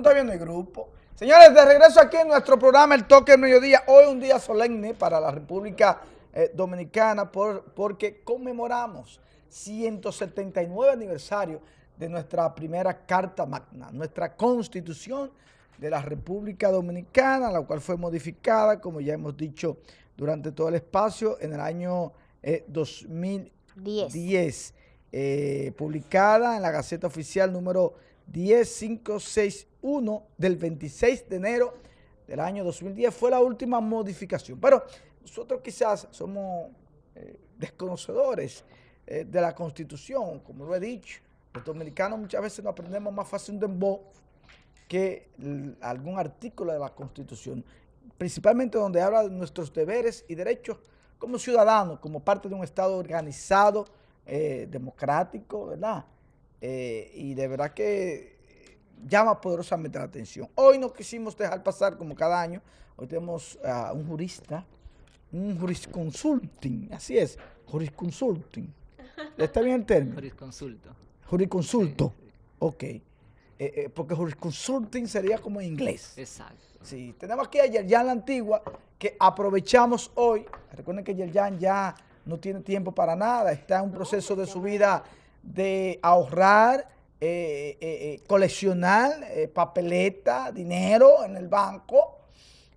está viendo el grupo. Señores, de regreso aquí en nuestro programa El Toque del Mediodía. Hoy un día solemne para la República Dominicana porque conmemoramos 179 aniversario de nuestra primera Carta Magna, nuestra Constitución de la República Dominicana, la cual fue modificada, como ya hemos dicho, durante todo el espacio en el año 2010, publicada en la Gaceta Oficial número 10561 del 26 de enero del año 2010. Fue la última modificación, pero nosotros quizás somos desconocedores de la Constitución, como lo he dicho. Los dominicanos muchas veces nos aprendemos más fácil un dembow que algún artículo de la Constitución, principalmente donde habla de nuestros deberes y derechos como ciudadanos, como parte de un Estado organizado, democrático, ¿verdad? Y de verdad que llama poderosamente la atención. Hoy no quisimos dejar pasar como cada año, hoy tenemos a un jurista, un jurisconsulting, así es, jurisconsulting. ¿Está bien el término? Jurisconsulto. Jurisconsulto, Sí, sí. ok. Porque jurisconsulting sería como en inglés. Exacto. Sí, tenemos aquí a Yerjan La Antigua, que aprovechamos hoy. Recuerden que Yerjan ya no tiene tiempo para nada, está en un proceso de su vida de ahorrar, coleccionar papeleta, dinero en el banco.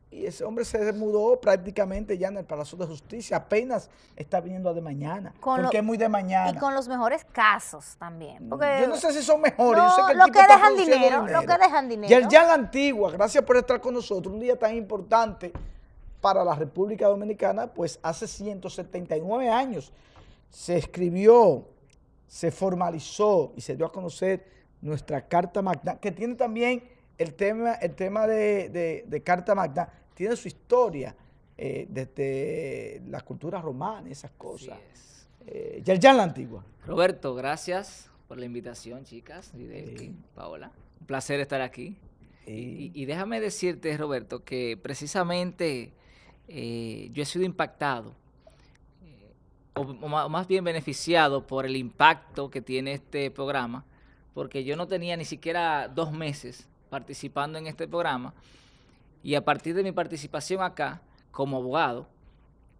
Y ese hombre se mudó prácticamente ya en el Palacio de Justicia, apenas está viniendo de mañana, porque es muy de mañana. Y con los mejores casos también. Porque yo no sé si son mejores, no, yo sé que el lo tipo que está dejan produciendo dinero, lo que dejan dinero. Yerjan La Antigua, gracias por estar con nosotros, un día tan importante para la República Dominicana, pues hace 179 años se escribió, se formalizó y se dio a conocer nuestra Carta Magna, que tiene también el tema de Carta Magna, tiene su historia desde la cultura romana y esas cosas. Yerjan La Antigua. Roberto, gracias por la invitación, chicas, Lidelkin, Paola. Un placer estar aquí. Y déjame decirte, Roberto, que precisamente yo he sido impactado, o más bien beneficiado por el impacto que tiene este programa, porque yo no tenía ni siquiera 2 meses participando en este programa, y a partir de mi participación acá, como abogado,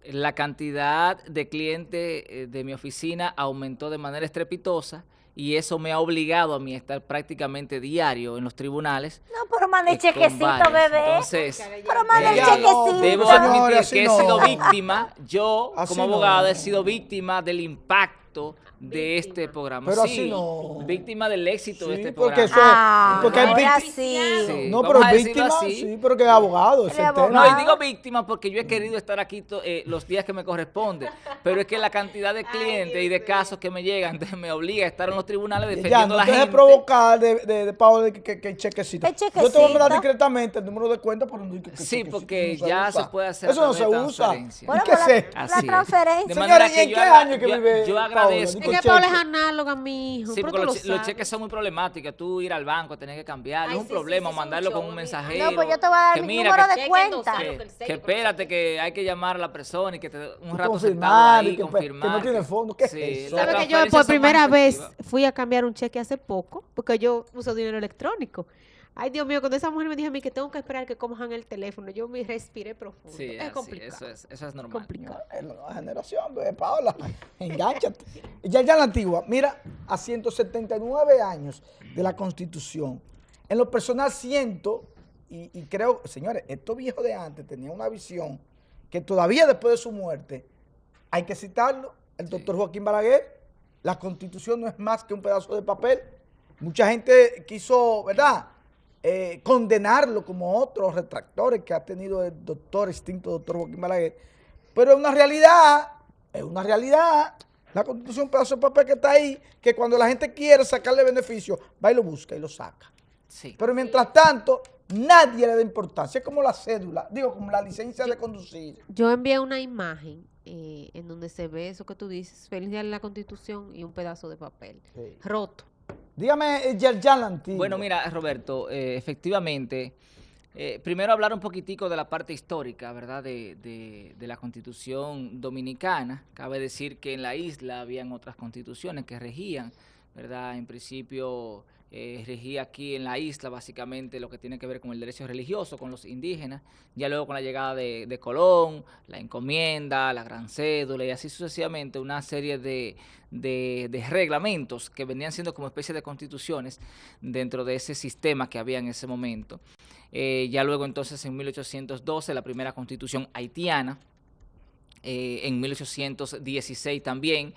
la cantidad de clientes de mi oficina aumentó de manera estrepitosa, y eso me ha obligado a mí a estar prácticamente diario en los tribunales. No, pero mande el chequecito, bebé. Entonces, pero mande el chequecito. debo admitir que he sido víctima, yo como abogado he sido víctima del impacto de este programa. Pero sí, así no. Víctima del éxito de este porque programa. eso es, porque es ahora víctima. sí. No, Vamos pero a es decirlo víctima, así. sí, pero que es abogado, ese es el tema. No, y digo víctima porque yo he querido estar aquí los días que me corresponde, pero es que la cantidad de clientes y de casos que me llegan entonces me obliga a estar en los tribunales defendiendo a la gente. Provocar de Paola que el chequecito. El Yo te voy a mandar chequecito. discretamente el número de cuenta, pero no que Sí, chequecito porque no ya usa. se puede hacer a Eso no través se de usa. transferencia. Bueno, ¿Y qué pues sé? la Así es. transferencia. De manera Señores, ¿y que en yo qué agra- año que yo- vive yo Paola? agradezco. Digo, Es que Paola es análoga, mi hijo. Sí, pero porque tú los lo sabes. cheques son muy problemáticos. Tú ir al banco, tener que cambiarlo, Ay, es un sí, problema, sí, sí, mandarlo son con un mucho, mensajero. No, pues yo te voy a dar que mi mira, número que- de cuenta. que espérate, que hay que llamar a la persona y que te un rato sentado confirmar, ahí, y que confirmar. no tiene fondo. ¿Qué es Sí, eso? las ¿Sabes que yo transferencias por son más primera vez efectivas. fui a cambiar un cheque hace poco? Porque yo uso dinero electrónico. Ay, Dios mío, cuando esa mujer me dijo a mí que tengo que esperar que cojan el teléfono, yo me respiré profundo. Sí, es así, complicado. eso es normal. complicado. Es la nueva generación, bebé, Paola, engánchate. Yerjan La Antigua, mira, a 179 años de la Constitución, en lo personal siento, y creo, señores, estos viejos de antes tenían una visión que todavía después de su muerte, hay que citarlo, el doctor Joaquín Balaguer, la Constitución no es más que un pedazo de papel. Mucha gente quiso, ¿verdad?, condenarlo como otros retractores que ha tenido el extinto doctor Joaquín Balaguer, pero es una realidad, la Constitución es un pedazo de papel que está ahí, que cuando la gente quiere sacarle beneficio, va y lo busca y lo saca. Sí. Pero mientras tanto, nadie le da importancia, es como la cédula, digo, como la licencia de conducir. Yo envié una imagen en donde se ve eso que tú dices, feliz día de la Constitución y un pedazo de papel Sí. roto. Dígame, Yerjan La Antigua. Bueno, mira, Roberto, efectivamente, primero hablar un poquitico de la parte histórica, ¿verdad?, de la Constitución Dominicana. Cabe decir que en la isla habían otras constituciones que regían, ¿verdad? En principio, regía aquí en la isla básicamente lo que tiene que ver con el derecho religioso, con los indígenas. Ya luego con la llegada de Colón, la encomienda, la gran cédula y así sucesivamente, una serie de reglamentos que venían siendo como especie de constituciones dentro de ese sistema que había en ese momento. Ya luego entonces en 1812 la primera constitución haitiana. En 1816 también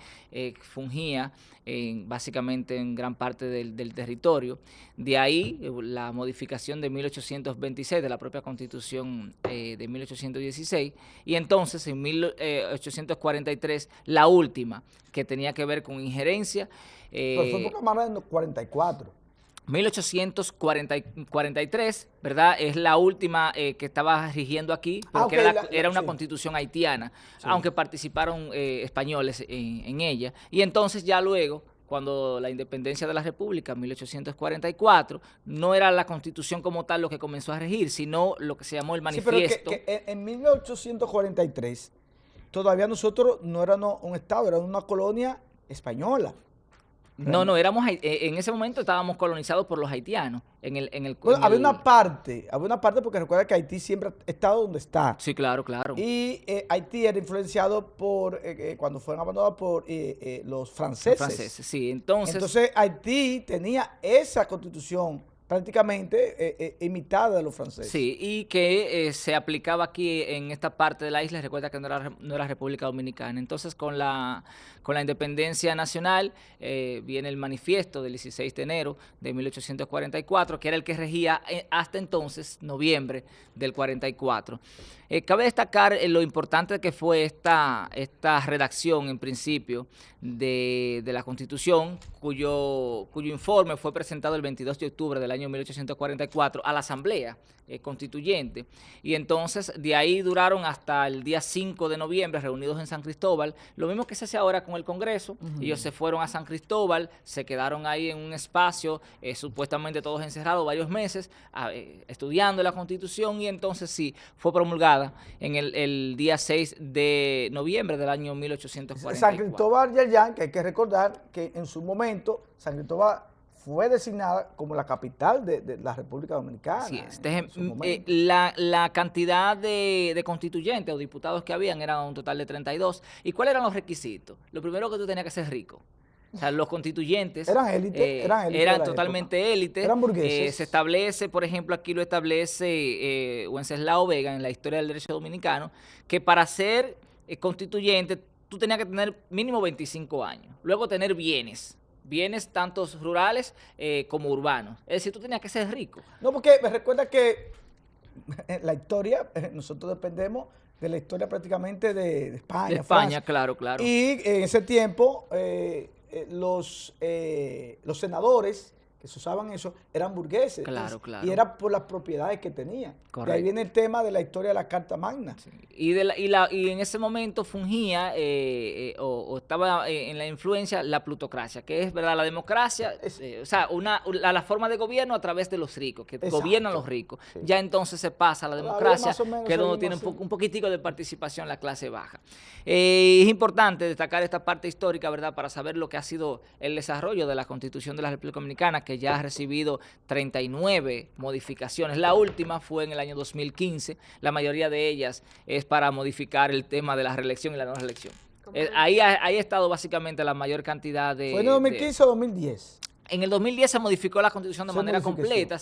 fungía básicamente en gran parte del territorio. De ahí la modificación de 1826 de la propia Constitución de 1816 y entonces en 1843 la última que tenía que ver con injerencia. Pero fue poco más en 44. 1843, ¿verdad? Es la última que estaba rigiendo aquí, porque era una constitución haitiana, aunque participaron españoles en ella. Y entonces ya luego, cuando la independencia de la República, 1844, no era la constitución como tal lo que comenzó a regir, sino lo que se llamó el manifiesto. Sí, pero en 1843 todavía nosotros no éramos un estado, era una colonia española. No, éramos, en ese momento estábamos colonizados por los haitianos. Bueno, había una parte porque recuerda que Haití siempre ha estado donde está. Sí, claro. Y Haití era influenciado por, cuando fueron abandonados por los franceses. Los franceses, sí. Entonces Haití tenía esa constitución prácticamente imitada de los franceses. Sí, y que se aplicaba aquí en esta parte de la isla. Recuerda que no era República Dominicana. Entonces, con la independencia nacional viene el manifiesto del 16 de enero de 1844, que era el que regía hasta entonces, noviembre del 44. Cabe destacar lo importante que fue esta redacción en principio de la Constitución, cuyo informe fue presentado el 22 de octubre del año 1844 a la Asamblea Constituyente. Y entonces de ahí duraron hasta el día 5 de noviembre reunidos en San Cristóbal, lo mismo que se hace ahora con el Congreso. Ellos se fueron a San Cristóbal, se quedaron ahí en un espacio, supuestamente todos encerrados varios meses, estudiando la Constitución, y entonces sí, fue promulgada en el día 6 de noviembre del año 1844. San Cristóbal Yayán, que hay que recordar que en su momento San Cristóbal fue designada como la capital de la República Dominicana. Así es. La cantidad de constituyentes o diputados que habían era un total de 32. ¿Y cuáles eran los requisitos? Lo primero, que tú tenías que ser rico. O sea, los constituyentes eran élite, eran totalmente élites. Eran burgueses. Se establece, por ejemplo, aquí lo establece Wenceslao Vega en la historia del derecho dominicano, que para ser constituyente tú tenías que tener mínimo 25 años. Luego tener bienes tantos rurales como urbanos. Es decir, tú tenías que ser rico. No, porque me recuerda que la historia, nosotros dependemos de la historia prácticamente de España. De España, claro. Y en ese tiempo los senadores que se usaban eso eran burgueses. Claro. Y era por las propiedades que tenían. Correcto. Y ahí viene el tema de la historia de la Carta Magna. Sí. Y en ese momento fungía o estaba en la influencia la plutocracia, que es, ¿verdad?, la democracia, o sea, la forma de gobierno a través de los ricos, que gobiernan los ricos. Sí. Ya entonces se pasa a la democracia, que es donde tiene un poquitico de participación la clase baja. Es importante destacar esta parte histórica, ¿verdad?, para saber lo que ha sido el desarrollo de la Constitución de la República Dominicana, que ya ha recibido 39 modificaciones. La última fue en el año 2015. La mayoría de ellas es para modificar el tema de la reelección y la no reelección. Ahí ha estado básicamente la mayor cantidad de... ¿Fue en el 2015 o 2010? En el 2010 se modificó la Constitución de manera completa,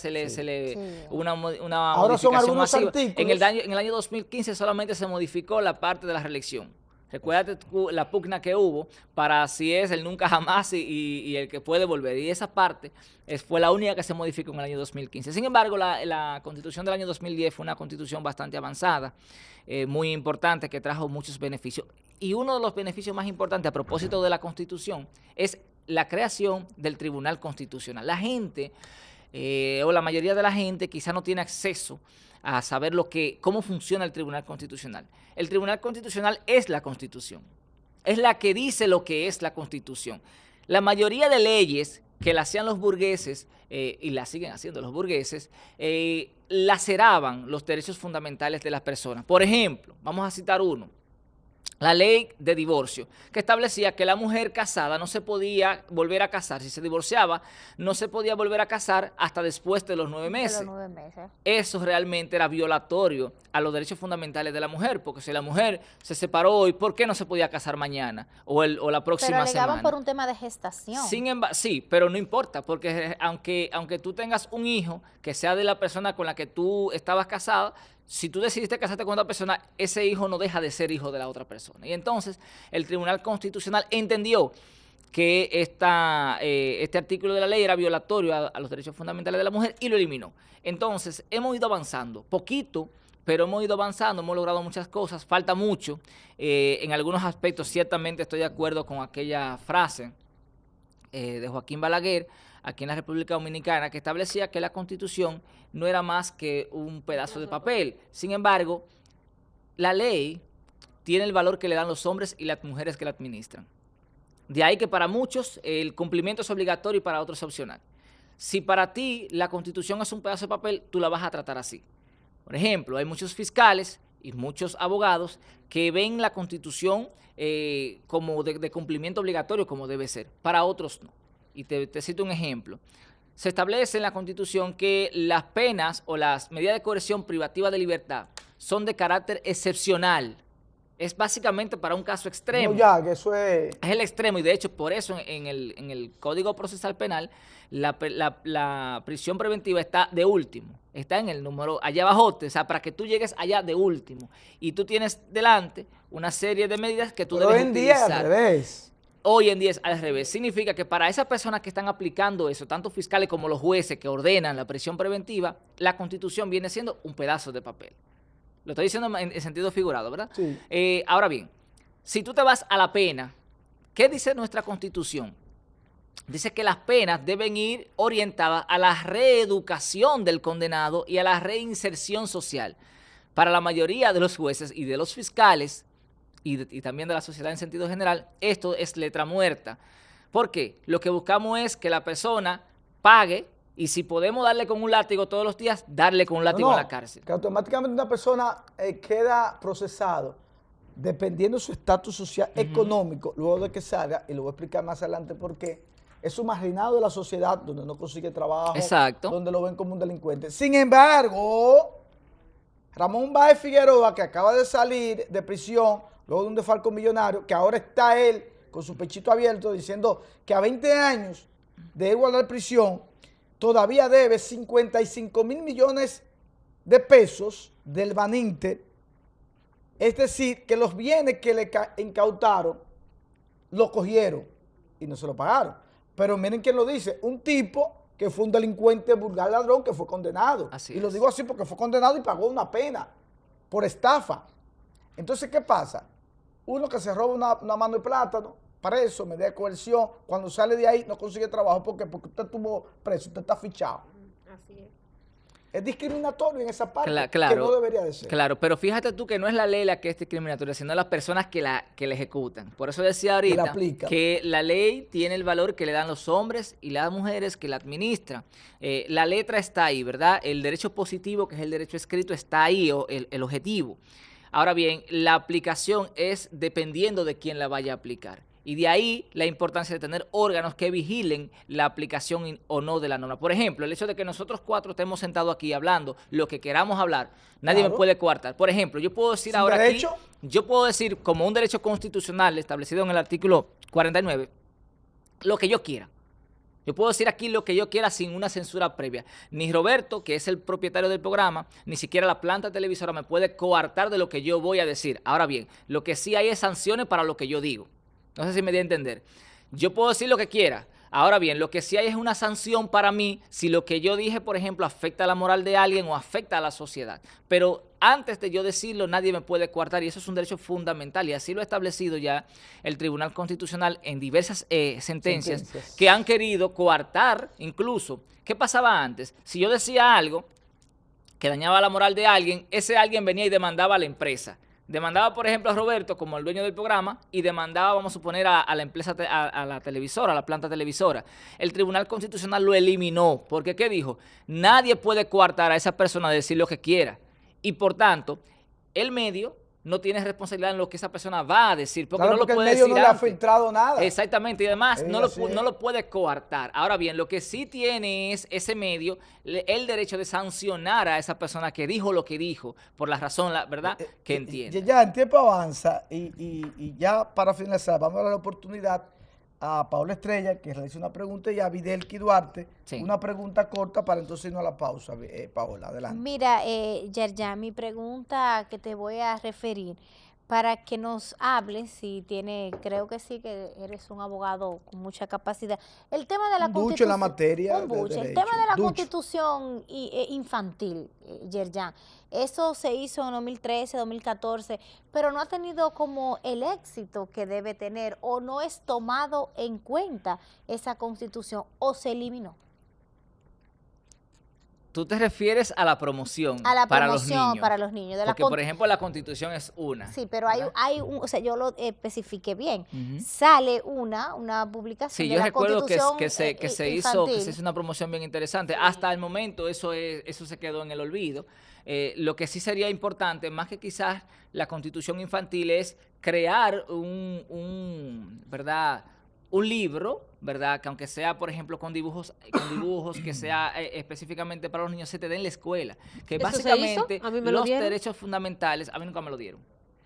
una ahora modificación son masiva. Artículos. En el año 2015 solamente se modificó la parte de la reelección. Recuérdate la pugna que hubo para si es el nunca jamás y el que puede volver. Y esa parte fue la única que se modificó en el año 2015. Sin embargo, la Constitución del año 2010 fue una Constitución bastante avanzada, muy importante, que trajo muchos beneficios. Y uno de los beneficios más importantes a propósito de la Constitución es la creación del Tribunal Constitucional. La gente, o la mayoría de la gente, quizá no tiene acceso a saber cómo funciona el Tribunal Constitucional. El Tribunal Constitucional es la Constitución, es la que dice lo que es la Constitución. La mayoría de leyes que la hacían los burgueses, y la siguen haciendo los burgueses, laceraban los derechos fundamentales de las personas. Por ejemplo, vamos a citar uno, la ley de divorcio, que establecía que la mujer casada no se podía volver a casar. Si se divorciaba, no se podía volver a casar hasta después de los 9 meses. De los 9 meses. Eso realmente era violatorio a los derechos fundamentales de la mujer, porque si la mujer se separó hoy, ¿por qué no se podía casar mañana o la próxima Pero alegaban semana? por un tema de gestación. Sí, pero no importa, porque aunque tú tengas un hijo que sea de la persona con la que tú estabas casado, si tú decidiste casarte con otra persona, ese hijo no deja de ser hijo de la otra persona. Y entonces el Tribunal Constitucional entendió que este artículo de la ley era violatorio a los derechos fundamentales de la mujer y lo eliminó. Entonces hemos ido avanzando, poquito, pero hemos ido avanzando, hemos logrado muchas cosas, falta mucho. En algunos aspectos ciertamente estoy de acuerdo con aquella frase de Joaquín Balaguer, aquí en la República Dominicana, que establecía que la Constitución no era más que un pedazo de papel. Sin embargo, la ley tiene el valor que le dan los hombres y las mujeres que la administran. De ahí que para muchos el cumplimiento es obligatorio y para otros es opcional. Si para ti la Constitución es un pedazo de papel, tú la vas a tratar así. Por ejemplo, hay muchos fiscales y muchos abogados que ven la Constitución como de cumplimiento obligatorio, como debe ser. Para otros no. Y te cito un ejemplo. Se establece en la Constitución que las penas o las medidas de coerción privativa de libertad son de carácter excepcional. Es básicamente para un caso extremo. No, ya, que eso es... Es el extremo y de hecho por eso en el Código Procesal Penal la prisión preventiva está de último. Está en el número allá abajo, o sea, para que tú llegues allá de último. Y tú tienes delante una serie de medidas que tú Pero debes hoy en día utilizar. al revés. Hoy en día es al revés. Significa que para esas personas que están aplicando eso, tanto fiscales como los jueces que ordenan la prisión preventiva, la Constitución viene siendo un pedazo de papel. Lo estoy diciendo en sentido figurado, ¿verdad? Sí. Ahora bien, si tú te vas a la pena, ¿qué dice nuestra Constitución? Dice que las penas deben ir orientadas a la reeducación del condenado y a la reinserción social. Para la mayoría de los jueces y de los fiscales, y también de la sociedad en sentido general, esto es letra muerta. ¿Por qué? Lo que buscamos es que la persona pague y si podemos darle con un látigo todos los días, darle con un látigo en la cárcel. Que automáticamente una persona queda procesado dependiendo de su estatus social económico, luego de que salga, y lo voy a explicar más adelante por qué, es un marginado de la sociedad donde no consigue trabajo, Exacto. donde lo ven como un delincuente. Sin embargo, Ramón Báez Figueroa, que acaba de salir de prisión, luego de un desfalco millonario, que ahora está él con su pechito abierto diciendo que a 20 años de igualdad de prisión todavía debe 55 mil millones de pesos del Baninter, es decir, que los bienes que le incautaron lo cogieron y no se lo pagaron. Pero miren quién lo dice, un tipo que fue un delincuente vulgar ladrón que fue condenado. Así y lo es. digo así porque fue condenado y pagó una pena por estafa. Entonces, ¿qué pasa? Uno que se roba una mano de plátano, preso, medida de coerción, cuando sale de ahí no consigue trabajo. ¿Por qué? Porque usted estuvo preso, usted está fichado. Así es. Es discriminatorio en esa parte, Claro, que no debería de ser. Claro, pero fíjate tú que no es la ley la que es discriminatoria, sino las personas que la ejecutan. Por eso decía ahorita la aplican. que la ley tiene el valor que le dan los hombres y las mujeres que la administran. La letra está ahí, ¿verdad? El derecho positivo, que es el derecho escrito, está ahí, o el objetivo. Ahora bien, la aplicación es dependiendo de quién la vaya a aplicar. Y de ahí la importancia de tener órganos que vigilen la aplicación o no de la norma. Por ejemplo, el hecho de que nosotros cuatro estemos sentados aquí hablando lo que queramos hablar, nadie me puede coartar. Por ejemplo, yo puedo decir ahora aquí, yo puedo decir como un derecho constitucional establecido en el artículo 49, lo que yo quiera. Yo puedo decir aquí lo que yo quiera sin una censura previa. Ni Roberto, que es el propietario del programa, ni siquiera la planta televisora me puede coartar de lo que yo voy a decir. Ahora bien, lo que sí hay es sanciones para lo que yo digo. No sé si me di a entender. Yo puedo decir lo que quiera. Ahora bien, lo que sí hay es una sanción para mí si lo que yo dije, por ejemplo, afecta a la moral de alguien o afecta a la sociedad. Pero antes de yo decirlo, nadie me puede coartar y eso es un derecho fundamental y así lo ha establecido ya el Tribunal Constitucional en diversas sentencias que han querido coartar incluso. ¿Qué pasaba antes? Si yo decía algo que dañaba la moral de alguien, ese alguien venía y demandaba a la empresa. Demandaba, por ejemplo, a Roberto como el dueño del programa y demandaba, vamos a suponer, a la empresa, a la televisora, a la planta televisora. El Tribunal Constitucional lo eliminó porque, ¿qué dijo? Nadie puede coartar a esa persona a decir lo que quiera y, por tanto, el medio no tienes responsabilidad en lo que esa persona va a decir, porque Claro, no porque lo el puede medio decir no le ha antes. filtrado nada. Exactamente, y además no así es. no lo puede coartar. Ahora bien, lo que sí tiene es ese medio el derecho de sancionar a esa persona que dijo lo que dijo, por la razón, la verdad, que entiende. Ya el tiempo avanza y ya para finalizar vamos a dar la oportunidad a Paola Estrella que realice una pregunta y a Videlki Duarte Sí. una pregunta corta para entonces irnos a la pausa. Paola, adelante. Mira, Yerjan, mi pregunta que te voy a referir para que nos hables, si tiene, creo que sí, que eres un abogado con mucha capacidad. El tema de la Un ducho en la constitución. materia Un de buche. El derecho. tema de la Ducho. constitución infantil, Yerjan. Eso se hizo en 2013, 2014, pero no ha tenido como el éxito que debe tener o no es tomado en cuenta esa constitución o se eliminó. Tú te refieres a la promoción A la para los promoción niños. para los niños. De la Porque, por ejemplo, la Constitución es una. Sí, pero ¿verdad? hay un, o sea, yo lo especifiqué bien. Ujú. Sale una publicación Sí, de yo la recuerdo Constitución que se hizo infantil. una promoción bien interesante. Hasta el momento eso se quedó en el olvido. Lo que sí sería importante, más que quizás la Constitución infantil, es crear ¿verdad? Un libro, ¿verdad? Que aunque sea, por ejemplo, con dibujos que sea específicamente para los niños, se te dé en la escuela. Que ¿Eso se básicamente hizo? A mí me lo los dieron. derechos fundamentales, a mí nunca me lo dieron.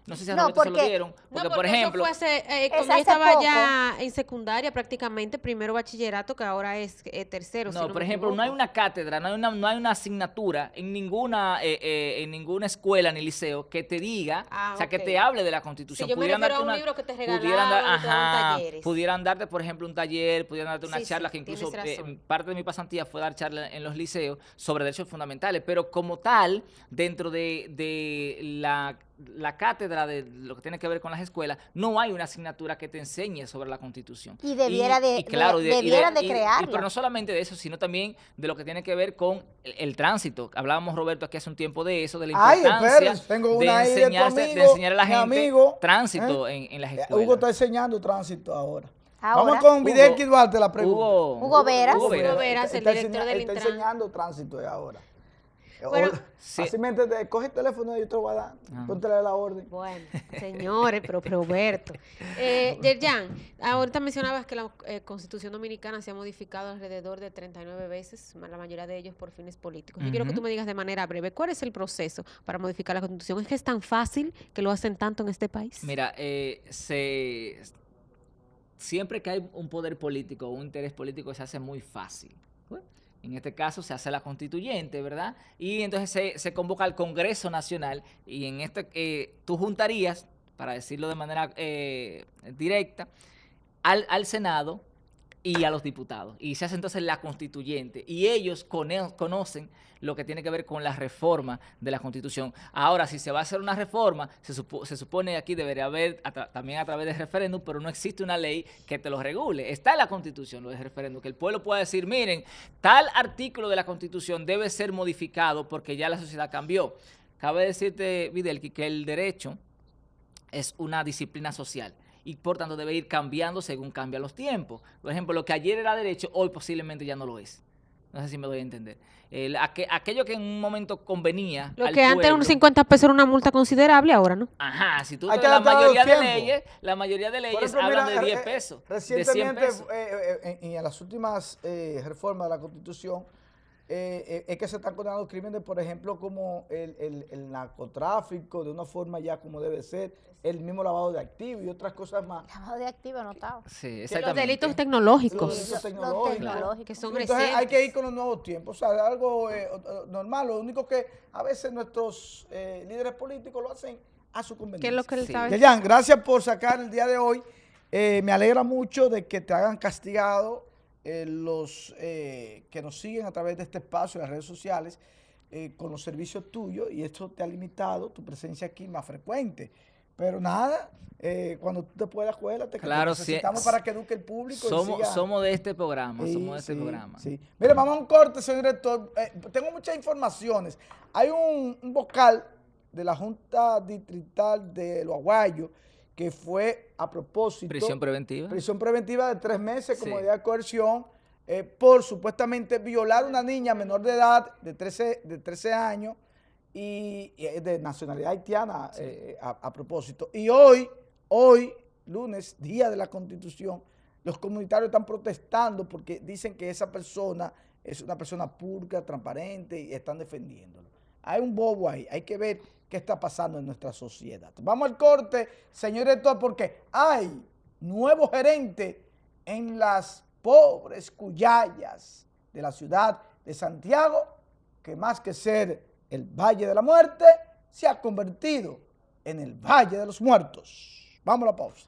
No sé si a No, Roberto se lo porque- dieron. Porque, No, por porque ejemplo, eso fue Es cuando yo hace estaba poco. ya en secundaria prácticamente, primero bachillerato, que ahora es tercero. si no, no por me ejemplo, no hay equivoco. una cátedra, no hay una asignatura en ninguna escuela ni liceo que te diga, Ah, o sea, que ok. te hable de la Constitución. Sí, yo me refiero a un libro que te regalaban, te daban talleres. Pudieran darte, por ejemplo, un taller, pudieran darte una Sí, charla sí, que incluso tienes razón. parte de mi pasantía fue dar charlas en los liceos sobre derechos fundamentales, pero como tal, dentro de la cátedra de lo que tiene que ver con las escuelas, no hay una asignatura que te enseñe sobre la Constitución. Y debiera debieran de pero crearla. no solamente de eso, sino también de lo que tiene que ver con el tránsito. Hablábamos, Roberto, aquí hace un tiempo de eso, de la Ay, importancia espera, tengo una ahí de tu amigo, de enseñar a la mi gente amigo, tránsito en las escuelas. Hugo está enseñando tránsito ahora. Ahora. Vamos con Videlki Hugo- Duarte la pregunta. Hugo Veras. Hugo Veras. Hugo Veras, el Está director del está Intran. enseñando tránsito ahora. Bueno, sí. Así me entiendes, coge el teléfono y yo te lo voy a dar. Ah. Póntele la orden. Bueno, señores, pero Roberto. Yerjan, ahorita mencionabas que la Constitución Dominicana se ha modificado alrededor de 39 veces, la mayoría de ellos por fines políticos. Yo quiero que Ujú. tú me digas de manera breve, ¿cuál es el proceso para modificar la Constitución? ¿Es que es tan fácil que lo hacen tanto en este país? Mira, siempre que hay un poder político o un interés político se hace muy fácil. En este caso se hace la constituyente, ¿verdad? Y entonces se convoca al Congreso Nacional y en tú juntarías, para decirlo de manera directa, al Senado y a los diputados. Y se hace entonces la constituyente. Y ellos conocen lo que tiene que ver con la reforma de la Constitución. Ahora, si se va a hacer una reforma, se supone que aquí debería haber también a través de referéndum, pero no existe una ley que te lo regule. Está en la Constitución lo de referéndum, que el pueblo pueda decir, miren, tal artículo de la Constitución debe ser modificado porque ya la sociedad cambió. Cabe decirte, Videlki, que el derecho es una disciplina social y por tanto debe ir cambiando según cambian los tiempos. Por ejemplo, lo que ayer era derecho, hoy posiblemente ya no lo es. No sé si me doy a entender. Aquello que en un momento convenía Lo al que antes pueblo, unos 50 pesos era una multa considerable, ahora no. Ajá, si tú Hay que la adaptar a los la mayoría de Por leyes ejemplo, hablan mira, de 10 pesos, de 100 Recientemente, pesos. en las últimas reformas de la Constitución, es que se están condenando crímenes, por ejemplo, como el narcotráfico, de una forma ya como debe ser, el mismo lavado de activos y otras cosas más. Lavado de activo anotado. Sí, Los exactamente. delitos Los tecnológicos. delitos Los tecnológicos. tecnológicos. Que son Entonces hay recientes. que ir con los nuevos tiempos, o sea, algo normal. Lo único que a veces nuestros líderes políticos lo hacen a su conveniencia. ¿Qué es lo que él Sí. sabe? Yerjan, gracias por sacar el día de hoy. Me alegra mucho de que te hagan castigado los que nos siguen a través de este espacio en las redes sociales con los servicios tuyos y esto te ha limitado tu presencia aquí más frecuente. Pero nada, cuando tú te puedas, acuérdate que Claro, te necesitamos sí, para que eduque el público. y siga. Somos de este programa, Sí, somos de este sí, programa. sí. Mire, vamos a un corte, señor director. Tengo muchas informaciones. Hay un vocal de la Junta Distrital de Los Aguayos que fue a propósito... Prisión preventiva. Prisión preventiva de 3 meses como Sí. medida de coerción por supuestamente violar a una niña menor de edad de 13 años y es de nacionalidad haitiana, a propósito. Y hoy, lunes, Día de la Constitución, los comunitarios están protestando porque dicen que esa persona es una persona pulcra, transparente, y están defendiéndolo. Hay un bobo ahí, hay que ver qué está pasando en nuestra sociedad. Vamos al corte, señores, porque hay nuevo gerente en las pobres Cuyayas de la ciudad de Santiago, que más que ser el Valle de la Muerte, se ha convertido en el Valle de los Muertos. Vamos a la pausa.